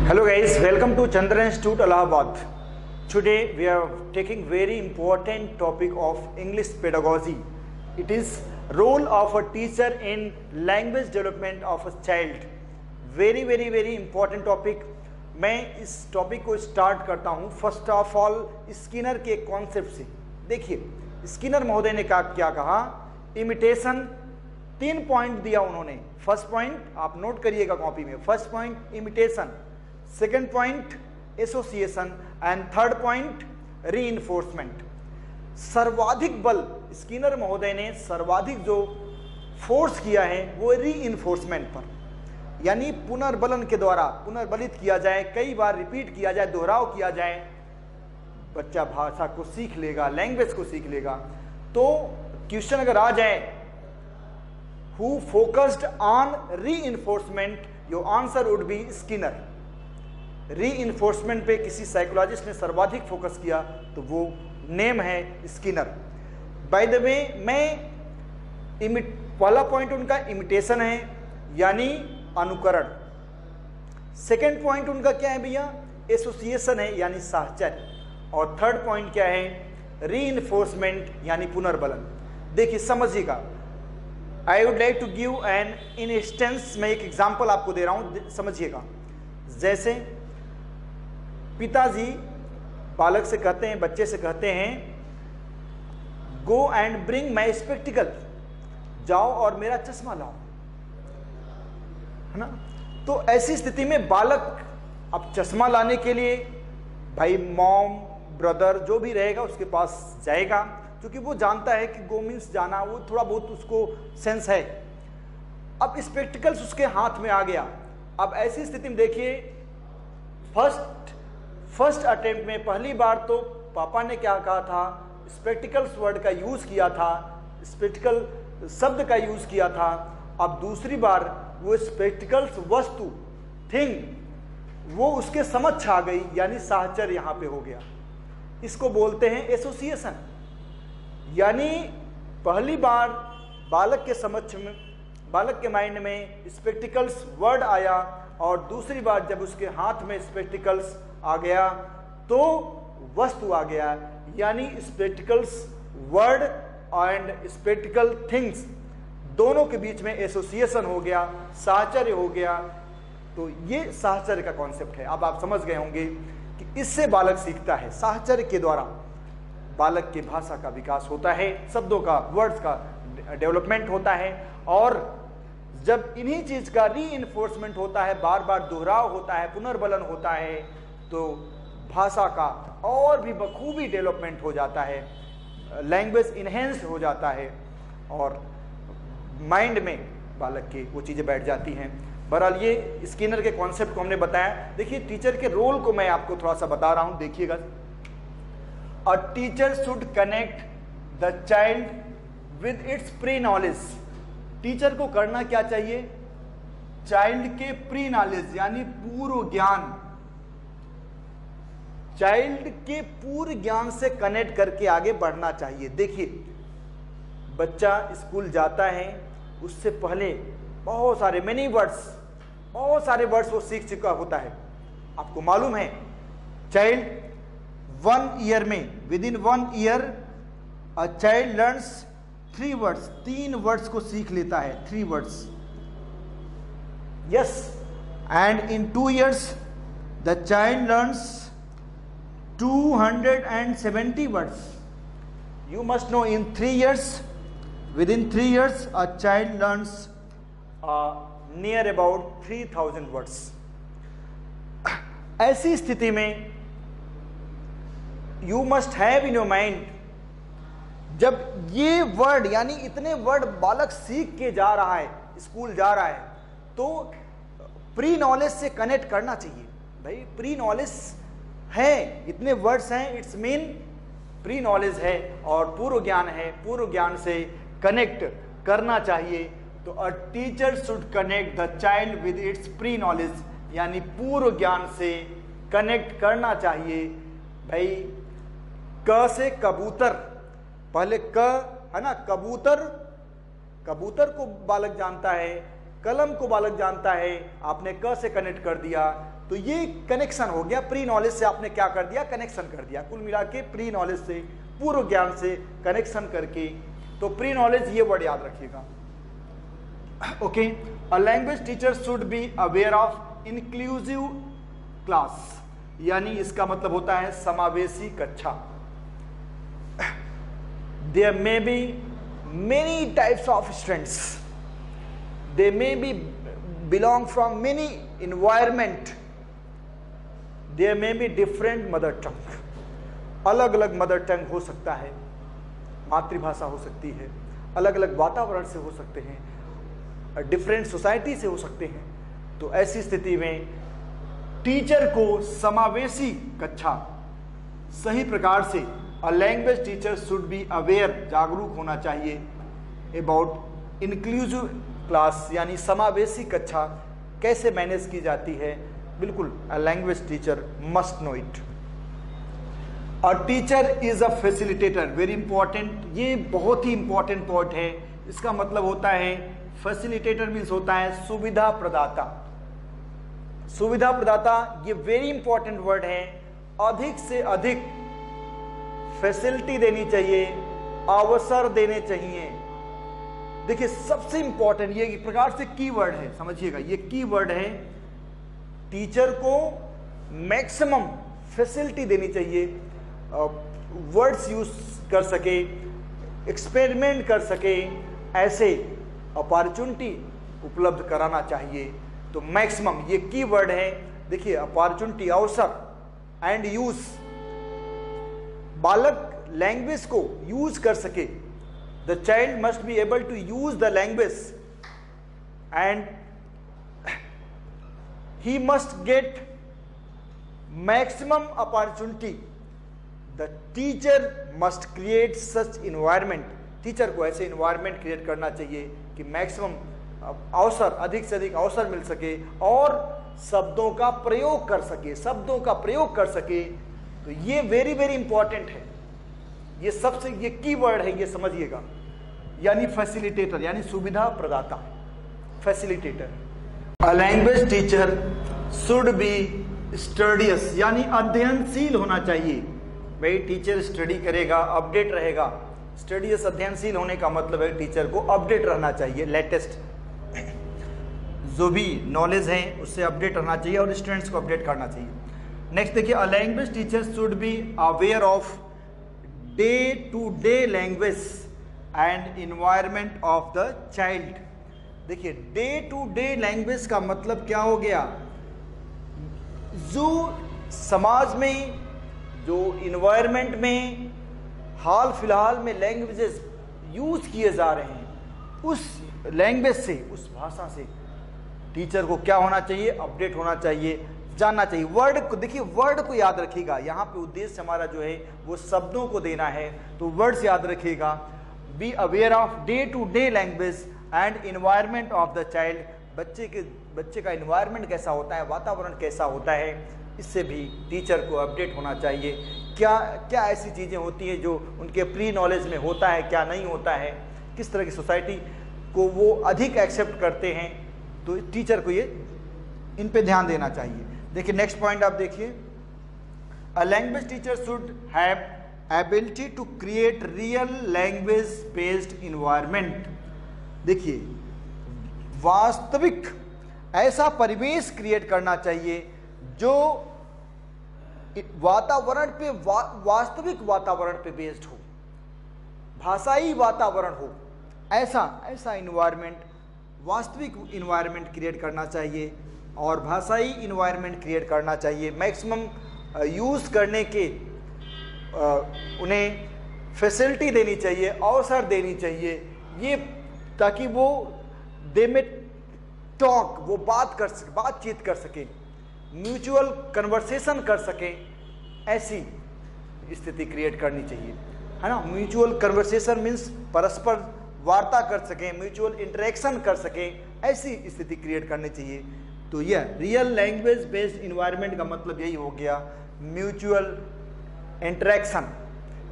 Hello guys, welcome to Chandra Institute Allahabad. Today we are taking very important topic of English pedagogy. It is role of a teacher in language development of a child. Very important topic. मैं इस topic को start करता हूँ first of all Skinner के concept से। देखिए Skinner महोदय ने क्या कहा, इमिटेशन 3 पॉइंट दिया उन्होंने। फर्स्ट पॉइंट आप नोट करिएगा कॉपी में, first point imitation, second point association and third point reinforcement. सर्वाधिक बल स्किनर महोदय ने सर्वाधिक जो फोर्स किया है वो रीइंफोर्समेंट पर, यानी पुनर्बलन के द्वारा पुनर्बलित किया जाए, कई बार रिपीट किया जाए, दोहराव किया जाए, बच्चा भाषा को सीख लेगा, लैंग्वेज को सीख लेगा। तो क्वेश्चन अगर आ जाए who focused on reinforcement, your answer would be Skinner. Reinforcement पे किसी साइकोलॉजिस्ट ने सर्वाधिक फोकस किया तो वो नेम है स्किनर। बाय द वे मैं पहला पॉइंट उनका इमिटेशन है यानी अनुकरण। सेकेंड पॉइंट उनका क्या है भैया, एसोसिएशन है यानी साहचर्य। और थर्ड पॉइंट क्या है, रीइंफोर्समेंट यानी पुनर्बलन। देखिए समझिएगा, I would like to give an in instance, मैं एक एग्जांपल आपको दे रहा हूं, समझिएगा। जैसे पिताजी बालक से कहते हैं, बच्चे से कहते हैं, go and bring my spectacled, जाओ और मेरा चश्मा लाओ, है ना। तो ऐसी स्थिति में बालक अब चश्मा लाने के लिए भाई मॉम ब्रदर जो भी रहेगा उसके पास जाएगा, क्योंकि वो जानता है कि गो मीन्स जाना, वो थोड़ा बहुत उसको सेंस है। अब स्पेक्टिकल्स उसके हाथ में आ गया। अब ऐसी स्थिति में देखिए फर्स्ट अटेम्प्ट में पहली बार तो पापा ने क्या कहा था, स्पेक्टिकल्स वर्ड का यूज किया था, स्पेक्टिकल शब्द का यूज किया था। अब दूसरी बार वो स्पेक्टिकल्स वस्तु थिंग वो उसके समझ आ गई, यानी साहचर्य यहां पे हो गया। इसको बोलते हैं एसोसिएशन। यानी पहली बार बालक के समक्ष में, बालक के माइंड में स्पेक्टिकल्स वर्ड आया, और दूसरी बार जब उसके हाथ में स्पेक्टिकल्स आ गया तो वस्तु आ गया, यानी spectacles word and spectacled things दोनों के बीच में एसोसिएशन हो गया, साहचर्य हो गया। तो ये साहचर्य का कॉन्सेप्ट है। अब आप समझ गए होंगे कि इससे बालक सीखता है, साहचर्य के द्वारा बालक की भाषा का विकास होता है, शब्दों का, वर्ड्स का डेवलपमेंट होता है। और जब इन्हीं चीज का रीइंफोर्समेंट होता है, बार बार दोहराव होता है, पुनर्बलन होता है, तो भाषा का और भी बखूबी डेवलपमेंट हो जाता है, लैंग्वेज इनहेंस हो जाता है और माइंड में बालक के वो चीजें बैठ जाती हैं। बहरहाल ये स्किनर के कॉन्सेप्ट को हमने बताया। देखिए टीचर के रोल को मैं आपको थोड़ा सा बता रहा हूं, देखिएगा। A teacher should connect the child with its pre knowledge. Teacher को करना क्या चाहिए, चाइल्ड के प्री नॉलेज यानी पूर्व ज्ञान, चाइल्ड के पूर्व ज्ञान से कनेक्ट करके आगे बढ़ना चाहिए। देखिए बच्चा स्कूल जाता है, उससे पहले बहुत सारे बहुत सारे वर्ड्स वो सीख चुका होता है। आपको मालूम है चाइल्ड 1 ईयर में, with in 1 year a child learns 3 words, 3 words को सीख लेता है, 3 words. Yes, and in 2 years the child learns 270 words. You must know in 3 years, within 3 years, a child learns near about 3000 words. ऐसी स्थिति में you must have in your mind, जब ये word यानी इतने वर्ड बालक सीख के जा रहा है, स्कूल जा रहा है, तो प्री नॉलेज से कनेक्ट करना चाहिए। भाई प्री नॉलेज है, इतने वर्ड्स हैं, इट्स मीन प्री नॉलेज है और पूर्व ज्ञान है, पूर्व ज्ञान से कनेक्ट करना चाहिए। तो a teacher should connect the child with its pre knowledge, यानी पूर्व ज्ञान से कनेक्ट करना चाहिए। भाई क से कबूतर, पहले क है ना, कबूतर को बालक जानता है, कलम को बालक जानता है, आपने क से कनेक्ट कर दिया तो ये कनेक्शन हो गया, प्री नॉलेज से आपने क्या कर दिया, कनेक्शन कर दिया। कुल मिला के प्री नॉलेज से, पूर्व ज्ञान से कनेक्शन करके, तो प्री नॉलेज ये वर्ड याद रखिएगा। Okay, a language teacher should be aware of inclusive class, यानी इसका मतलब होता है समावेशी कक्षा। There may be many types of students, they may be belong from many environment, there may be different mother tongue, अलग अलग मदर टंग हो सकता है, मातृभाषा हो सकती है, अलग अलग वातावरण से हो सकते हैं, डिफरेंट सोसाइटी से हो सकते हैं। तो ऐसी स्थिति में टीचर को समावेशी कक्षा सही प्रकार से, अ language teacher should be aware, जागरूक होना चाहिए, अबाउट इंक्लूसिव क्लास, यानी समावेशी कक्षा कैसे मैनेज की जाती है, बिल्कुल अ language teacher must know it. A teacher is a facilitator, very important, ये बहुत ही इंपॉर्टेंट पॉइंट है। इसका मतलब होता है फैसिलिटेटर मीन्स होता है सुविधा प्रदाता। सुविधा प्रदाता ये वेरी इंपॉर्टेंट वर्ड है। अधिक से अधिक फैसिलिटी देनी चाहिए, अवसर देने चाहिए। देखिए सबसे इंपॉर्टेंट ये एक प्रकार से कीवर्ड है, समझिएगा ये कीवर्ड है। टीचर को मैक्सिमम फैसिलिटी देनी चाहिए, वर्ड्स यूज कर सके, एक्सपेरिमेंट कर सके, ऐसे अपॉर्चुनिटी उपलब्ध कराना चाहिए। तो मैक्सिमम ये कीवर्ड है। देखिए अपॉर्चुनिटी, अवसर एंड यूज, बालक लैंग्वेज को यूज कर सके। The child must be able to use the language and he must get maximum opportunity. The teacher must create such environment. Teacher को ऐसे environment create करना चाहिए कि maximum अवसर, अधिक से अधिक अवसर मिल सके और शब्दों का प्रयोग कर सके, शब्दों का प्रयोग कर सके। तो ये वेरी वेरी इंपॉर्टेंट है, ये सबसे ये कीवर्ड है, ये समझिएगा। यानी फैसिलिटेटर, यानी सुविधा प्रदाता, facilitator. A language teacher should be studious, यानी अध्ययनशील होना चाहिए। भाई टीचर स्टडी करेगा, अपडेट रहेगा। स्टडीज, अध्ययनशील होने का मतलब है टीचर को अपडेट रहना चाहिए, लेटेस्ट जो भी नॉलेज है उससे अपडेट रहना चाहिए और स्टूडेंट्स को अपडेट करना चाहिए। नेक्स्ट देखिए, a language teacher should be aware of day to day language and environment of the child. देखिए डे टू डे लैंग्वेज का मतलब क्या हो गया, जो समाज में, जो इन्वायरमेंट में हाल फिलहाल में लैंग्वेजेस यूज किए जा रहे हैं, उस लैंग्वेज से, उस भाषा से टीचर को क्या होना चाहिए, अपडेट होना चाहिए, जानना चाहिए। वर्ड को देखिए, वर्ड को याद रखिएगा, यहाँ पे उद्देश्य हमारा जो है वो शब्दों को देना है, तो वर्ड्स याद रखिएगा। Be aware of day to day language and environment of the child. बच्चे का इन्वायरमेंट कैसा होता है, वातावरण कैसा होता है, इससे भी टीचर को अपडेट होना चाहिए। क्या क्या ऐसी चीज़ें होती हैं जो उनके प्री नॉलेज में होता है, क्या नहीं होता है, किस तरह की सोसाइटी को वो अधिक एक्सेप्ट करते हैं, तो टीचर को ये इन पे ध्यान देना चाहिए। देखिए नेक्स्ट पॉइंट आप देखिए, a language teacher should have ability to create real language based environment. देखिए वास्तविक ऐसा परिवेश क्रिएट करना चाहिए जो वातावरण पे, वास्तविक वातावरण पे बेस्ड हो, भाषाई वातावरण हो, ऐसा इन्वायरमेंट, वास्तविक इन्वायरमेंट क्रिएट करना चाहिए और भाषाई इन्वायरमेंट क्रिएट करना चाहिए। मैक्सिमम यूज़ करने के उन्हें फैसिलिटी देनी चाहिए, अवसर देनी चाहिए, ये ताकि वो दे में टॉक, वो बातचीत कर सके, म्यूचुअल कन्वर्सेशन कर सके, ऐसी स्थिति क्रिएट करनी चाहिए, है ना। म्यूचुअल कन्वर्सेशन मीन्स परस्पर वार्ता कर सकें, म्यूचुअल इंटरेक्शन कर सकें, ऐसी स्थिति क्रिएट करनी चाहिए। तो यह रियल लैंग्वेज बेस्ड इन्वायरमेंट का मतलब यही हो गया, म्यूचुअल इंटरेक्शन,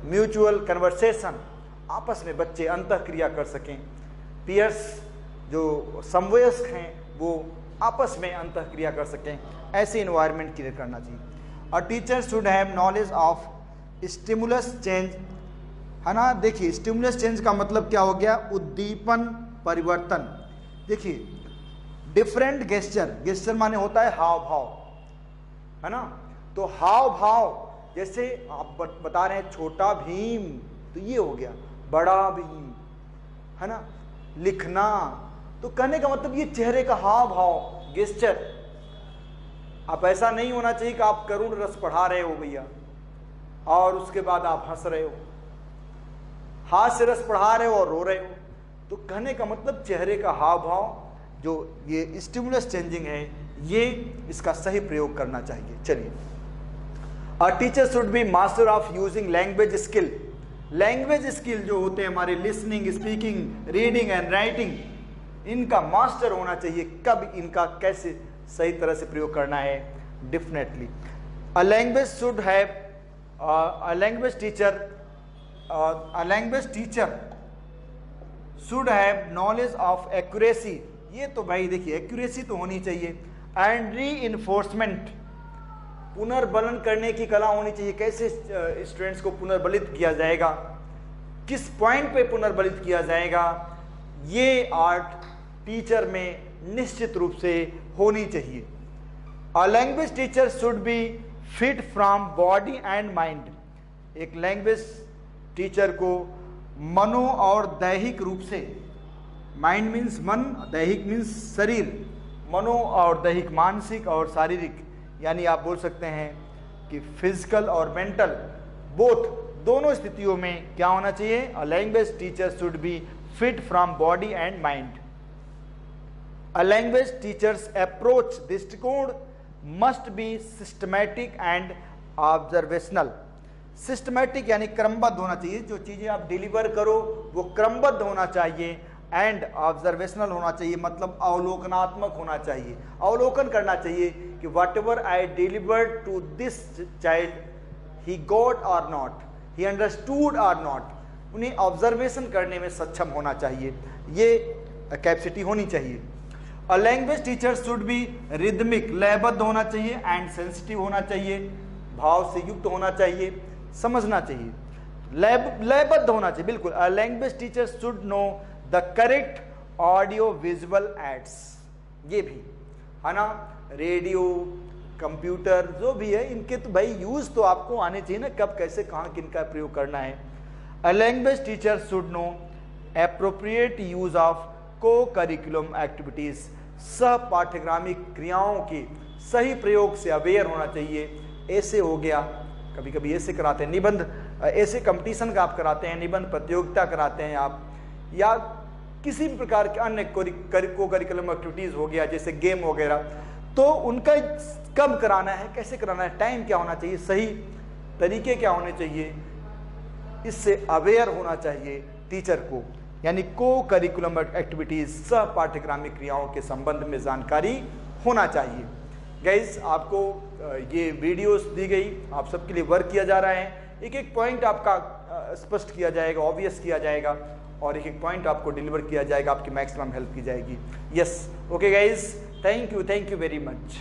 म्यूचुअल कन्वर्सेशन, आपस में बच्चे अंतःक्रिया कर सकें, पीयर्स जो समवयस्क हैं वो आपस में अंतःक्रिया कर सकें, ऐसे इन्वायरमेंट क्रिएट करना चाहिए। A teacher should have knowledge of stimulus change, है ना। देखिए स्टिमुलस चेंज का मतलब क्या हो गया, उद्दीपन परिवर्तन। देखिए डिफरेंट गेस्चर, गेस्चर माने होता है हाव भाव, है ना। तो हाव भाव, जैसे आप बता रहे हैं छोटा भीम, तो ये हो गया बड़ा भीम, है ना। लिखना, तो कहने का मतलब ये चेहरे का हाव भाव, गेस्चर। आप ऐसा नहीं होना चाहिए कि आप करुण रस पढ़ा रहे हो भैया और उसके बाद आप हंस रहे हो, हास्य रस पढ़ा रहे हो और रो रहे हो। तो कहने का मतलब चेहरे का हाव भाव, जो ये स्टिमुलस चेंजिंग है, ये इसका सही प्रयोग करना चाहिए। चलिए, a teacher should B master of using language skill. Language skill जो होते हैं हमारे listening, speaking, reading and writing, इनका मास्टर होना चाहिए। कब इनका कैसे सही तरह से प्रयोग करना है, definitely a language should have, a language teacher should have knowledge of accuracy. ये तो भाई देखिए एक्यूरेसी तो होनी चाहिए। एंड री इन्फोर्समेंट, पुनर्बलन करने की कला होनी चाहिए। कैसे स्टूडेंट्स को पुनर्बलित किया जाएगा, किस पॉइंट पे पुनर्बलित किया जाएगा, ये आर्ट टीचर में निश्चित रूप से होनी चाहिए। A language teacher should be fit from body and mind. एक लैंग्वेज टीचर को मनो और दैहिक रूप से, माइंड मीन्स मन, दैहिक मीन्स शरीर, मनो और दैहिक मानसिक और शारीरिक, यानी आप बोल सकते हैं कि फिजिकल और मेंटल, बोथ, दोनों स्थितियों में क्या होना चाहिए, a language teacher should be fit from body and mind. A language teacher's approach, दृष्टिकोण must be systematic and observational. Systematic यानी क्रमबद्ध होना चाहिए, जो चीजें आप डिलीवर करो वो क्रमबद्ध होना चाहिए। एंड ऑब्जर्वेशनल होना चाहिए, मतलब अवलोकनात्मक होना चाहिए, अवलोकन करना चाहिए कि whatever I delivered to this child, he got or not, he understood or not. उन्हें ऑब्जर्वेशन करने में सक्षम होना चाहिए, ये कैपेसिटी होनी चाहिए। A language teacher should be rhythmic, लयबद्ध होना चाहिए, एंड सेंसिटिव होना चाहिए, भाव से युक्त होना चाहिए, समझना चाहिए, लयबद्ध होना चाहिए, बिल्कुल। अ language teacher should know the correct audio visual aids, ये भी है ना। रेडियो, कंप्यूटर जो भी है, इनके तो भाई यूज तो आपको आने चाहिए ना, कब कैसे कहाँ किनका प्रयोग करना है। अ language teacher should know appropriate use of को करिकुलम एक्टिविटीज, सह पाठ्यक्रमिक क्रियाओं के सही प्रयोग से अवेयर होना चाहिए। ऐसे हो गया, कभी कभी ऐसे कराते हैं, निबंध ऐसे कंपटीशन का आप कराते हैं, निबंध प्रतियोगिता कराते हैं आप, या किसी भी प्रकार के अन्य को करिकुलम एक्टिविटीज हो गया, जैसे गेम वगैरह, तो उनका कब कराना है, कैसे कराना है, टाइम क्या होना चाहिए, सही तरीके क्या होने चाहिए, इससे अवेयर होना चाहिए टीचर को। यानी को करिकुलम एक्टिविटीज, सह पाठ्यक्रमिक क्रियाओं के संबंध में जानकारी होना चाहिए। गाइस, आपको ये वीडियोस दी गई, आप सबके लिए वर्क किया जा रहा है, एक एक पॉइंट आपका स्पष्ट किया जाएगा, ऑब्वियस किया जाएगा, और एक एक पॉइंट आपको डिलीवर किया जाएगा, आपकी मैक्सिमम हेल्प की जाएगी। Yes, okay guys, thank you very much.